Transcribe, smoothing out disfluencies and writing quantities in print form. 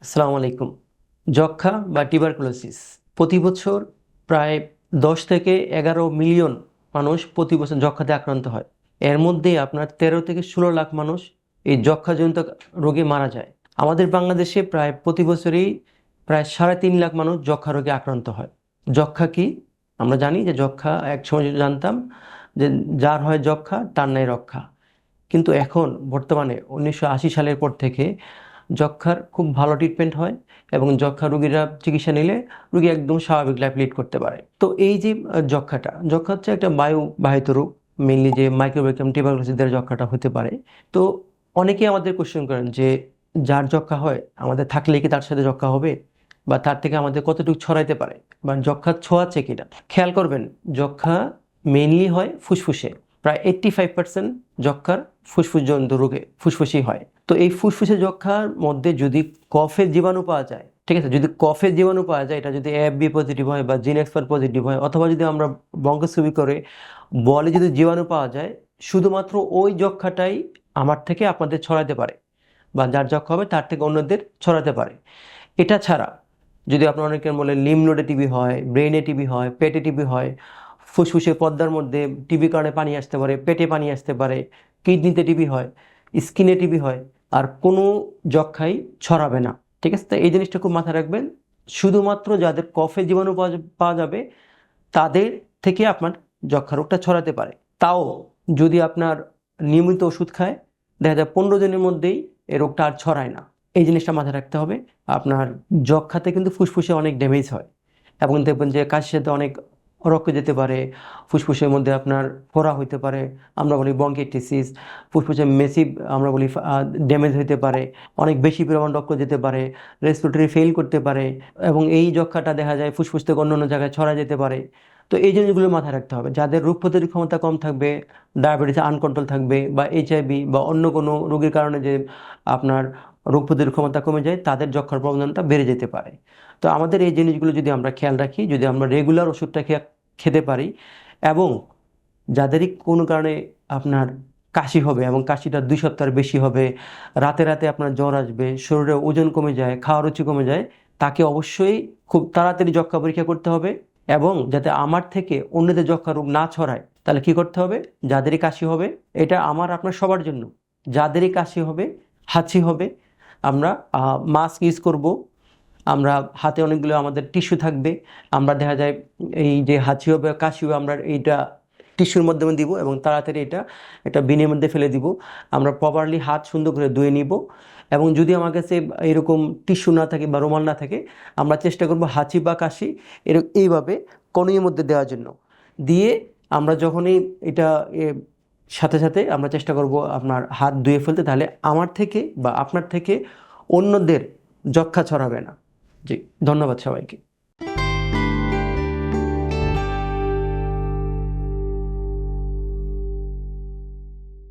আসসালামু আলাইকুম। যক্ষ্মা বা টিউবারকুলোসিস প্রতি বছর প্রায় 10 থেকে 11 মিলিয়ন মানুষ প্রতি বছর যক্ষ্মাতে আক্রান্ত হয়। এর মধ্যে আপনার 13 থেকে 16 লাখ মানুষ এই যক্ষ্মাজনিত রোগে মারা যায়। আমাদের বাংলাদেশে প্রায় প্রতি বছরই প্রায় 3.5 লাখ মানুষ যক্ষ্মা রোগে আক্রান্ত হয়। যক্ষ্মা কি? আমরা জানি যে যক্ষ্মা একসময় জানতাম যে যার হয় যক্ষ্মা তার নাই রক্ষা। কিন্তু এখন বর্তমানে 1980 সালের পর থেকে যক্ষ্মার খুব ভালো ট্রিটমেন্ট হয় এবং যক্ষ্মা রোগীরা চিকিৎসা নিলে রোগী একদম স্বাভাবিক লাইফ লিড করতে পারে। তো এই যে যক্ষ্মা হচ্ছে একটা বায়ুবাহিত রোগ। মেইনলি যে মাইক্রোবায়োম টিউবারকুলোসিস দ্বারা যক্ষ্মাটা হতে পারে। তো অনেকেই আমাদের কোশ্চেন করেন যে যার যক্ষ্মা হয় আমাদের থাকলে কি তার সাথে যক্ষ্মা হবে, বা তার থেকে আমাদের কতটুকু ছড়াইতে পারে, বা যক্ষ্মা ছোঁয়াচ্ছে কিনা। খেয়াল করবেন, যক্ষ্মা মেইনলি হয় ফুসফুসে। প্রায় 85% যক্ষ্মার ফুসফুসজনিত রোগে ফুসফুসেই হয়। তো এই ফুসফুসে যক্ষ্মার মধ্যে যদি কফের জীবাণু পাওয়া যায়, ঠিক আছে, যদি কফের জীবাণু পাওয়া যায়, এটা যদি এফবি পজিটিভ হয় বা জিন এক্সপার পজিটিভ হয়, অথবা যদি আমরা বঙ্কোস্কোপি করে বলে যদি জীবাণু পাওয়া যায়, শুধুমাত্র ওই যক্ষ্মাটাই আমার থেকে আপনাদের ছড়াতে পারে, বা যার যক্ষ্মা হবে তার থেকে অন্যদের ছড়াতে পারে। এটা ছাড়া যদি আপনার অনেকের বলে লিম্ফ নোডে টিবি হয়, ব্রেনে টিবি হয়, পেটে টিবি হয়, ফুসফুসে পর্দার মধ্যে টিবির কারণে পানি আসতে পারে, পেটে পানি আসতে পারে, কিডনিতে টিবি হয়, স্কিনে টিবি হয়, আর কোনো যক্ষ্মাই ছড়াবে না। ঠিক আছে, তো এই জিনিসটা খুব মাথায় রাখবেন। শুধুমাত্র যাদের কফে জীবাণু পাওয়া যাবে তাদের থেকে আপনার যক্ষ্মা রোগটা ছড়াতে পারে। তাও যদি আপনার নিয়মিত ওষুধ খায়, দেখা যায় 15 দিনের মধ্যেই এই রোগটা আর ছড়ায় না। এই জিনিসটা মাথায় রাখতে হবে। আপনার যক্ষ্মাতে কিন্তু ফুসফুসে অনেক ড্যামেজ হয়, এবং দেখবেন যে কাশির সাথে অনেক রক্ত যেতে পারে, ফুসফুসের মধ্যে আপনার ফোড়া হইতে পারে, আমরা বলি ব্রঙ্কিটিসিস, ফুসফুসে মেসিভ আমরা বলি ড্যামেজ হইতে পারে, অনেক বেশি পরিমাণ রক্ত যেতে পারে, রেসপিরেটরি ফেল করতে পারে, এবং এই যক্ষ্মাটা দেখা যায় ফুসফুস থেকে অন্য অন্য জায়গায় ছড়া যেতে পারে। তো এই জিনিসগুলো মাথায় রাখতে হবে। যাদের রোগ প্রতিরোধ ক্ষমতা কম থাকবে, ডায়াবেটিস আনকন্ট্রোল থাকবে, বা এইচআইভি বা অন্য কোনো রোগের কারণে যে আপনার রোগ প্রতিরোধ ক্ষমতা কমে যায়, তাদের যক্ষ্মার প্রবণতা বেড়ে যেতে পারে। তো আমাদের এই জিনিসগুলো যদি আমরা খেয়াল রাখি, যদি আমরা রেগুলার ওষুধটা খেতে পারি, এবং যাদেরই কোনো কারণে আপনার কাশি হবে এবং কাশিটা 2 সপ্তাহের বেশি হবে, রাতে রাতে আপনার জ্বর আসবে, শরীরে ওজন কমে যায়, খাওয়ার রুচি কমে যায়, তাকে অবশ্যই খুব তাড়াতাড়ি যক্ষ্মা পরীক্ষা করতে হবে। এবং যাতে আমার থেকে অন্যদের যক্ষ্মা রোগ না ছড়ায়, তাহলে কি করতে হবে? যাদেরই কাশি হবে, এটা আমার আপনার সবার জন্য, যাদেরই কাশি হবে, হাঁচি হবে, আমরা মাস্ক ইউজ করব, আমরা হাতে অনেকগুলো আমাদের টিস্যু থাকবে, আমরা দেখা যায় এই যে হাঁচি হবে কাশি হবে আমরা এইটা টিস্যুর মাধ্যমে দিব, এবং তাড়াতাড়ি এটা একটা বিনের মধ্যে ফেলে দিব। আমরা প্রপারলি হাত সুন্দর করে ধুয়ে নিব, এবং যদি আমার কাছে এরকম টিস্যু না থাকে বা রুমাল না থাকে, আমরা চেষ্টা করব হাঁচি বা কাশি এইভাবে কনুইয়ের মধ্যে দেওয়ার জন্য দিয়ে, আমরা যখনই এটা সাথে সাথে আমরা চেষ্টা করব আপনার হাত ধুয়ে ফেলতে, তাহলে আমার থেকে বা আপনার থেকে অন্যদের যক্ষ্মা ছড়াবে না। জি, ধন্যবাদ সবাইকে।